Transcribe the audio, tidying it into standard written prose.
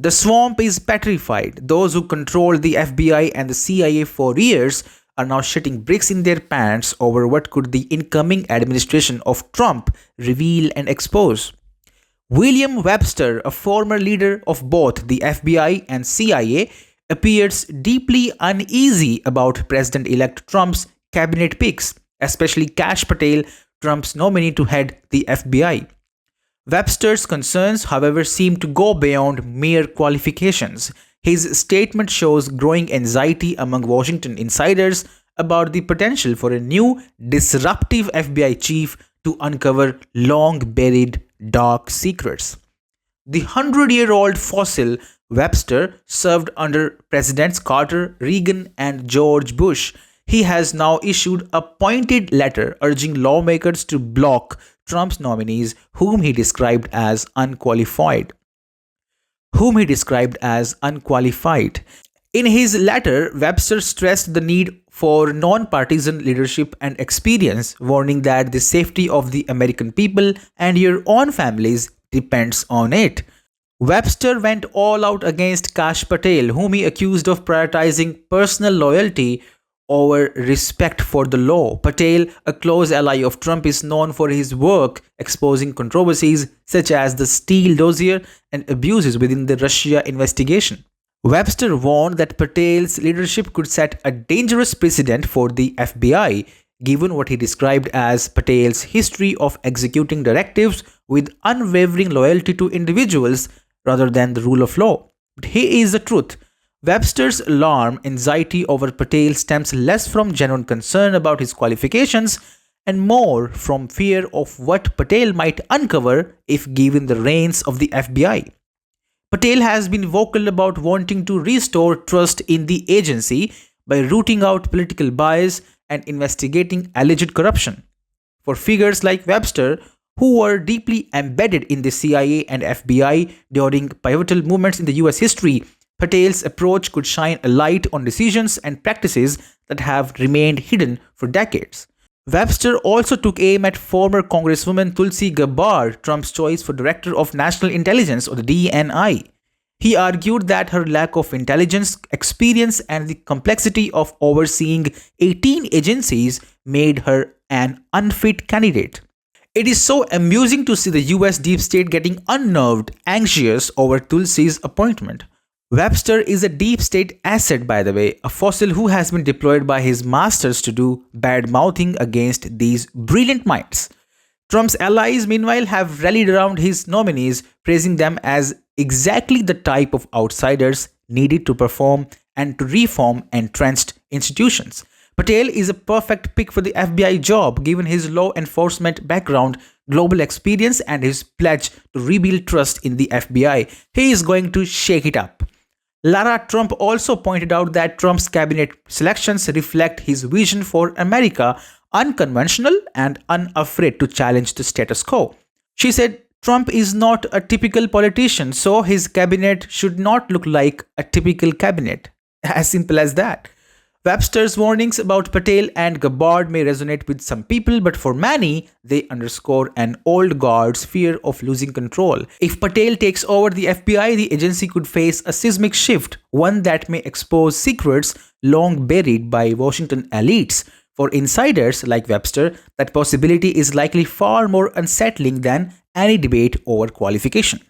The swamp is petrified. Those who controlled the FBI and the CIA for years are now shitting bricks in their pants over what could the incoming administration of Trump reveal and expose. William Webster, a former leader of both the FBI and CIA, appears deeply uneasy about President elect Trump's cabinet picks, especially Kash Patel, Trump's nominee to head the FBI. Webster's concerns, however, seem to go beyond mere qualifications. His statement shows growing anxiety among Washington insiders about the potential for a new, disruptive FBI chief to uncover long buried dark secrets. The 100-year-old fossil Webster served under Presidents Carter, Reagan, and George Bush. He has now issued a pointed letter urging lawmakers to block Trump's nominees, whom he described as unqualified. In his letter, Webster stressed the need for non-partisan leadership and experience, warning that the safety of the American people and your own families depends on it. Webster went all out against Kash Patel, whom he accused of prioritizing personal loyalty over respect for the law. Patel, a close ally of Trump, is known for his work exposing controversies such as the Steele dossier and abuses within the Russia investigation. Webster warned that Patel's leadership could set a dangerous precedent for the FBI, given what he described as Patel's history of executing directives with unwavering loyalty to individuals rather than the rule of law. But here is the truth. Webster's anxiety over Patel stems less from genuine concern about his qualifications and more from fear of what Patel might uncover if given the reins of the FBI. Patel has been vocal about wanting to restore trust in the agency by rooting out political bias and investigating alleged corruption. For figures like Webster, who were deeply embedded in the CIA and FBI during pivotal moments in the US history, Patel's approach could shine a light on decisions and practices that have remained hidden for decades. Webster also took aim at former Congresswoman Tulsi Gabbard, Trump's choice for Director of National Intelligence or the DNI. He argued that her lack of intelligence experience and the complexity of overseeing 18 agencies made her an unfit candidate. It is so amusing to see the US deep state getting unnerved, anxious over Tulsi's appointment. Webster is a deep state asset, by the way, a fossil who has been deployed by his masters to do bad mouthing against these brilliant minds. Trump's allies, meanwhile, have rallied around his nominees, praising them as exactly the type of outsiders needed to perform and to reform entrenched institutions. Patel is a perfect pick for the FBI job given his law enforcement background, global experience, and his pledge to rebuild trust in the FBI. He is going to shake it up. Lara Trump also pointed out that Trump's cabinet selections reflect his vision for America, unconventional and unafraid to challenge the status quo. She said Trump is not a typical politician, so his cabinet should not look like a typical cabinet. As simple as that. Webster's warnings about Patel and Gabbard may resonate with some people, but for many, they underscore an old guard's fear of losing control. If Patel takes over the FBI, the agency could face a seismic shift, one that may expose secrets long buried by Washington elites. For insiders like Webster, that possibility is likely far more unsettling than any debate over qualification.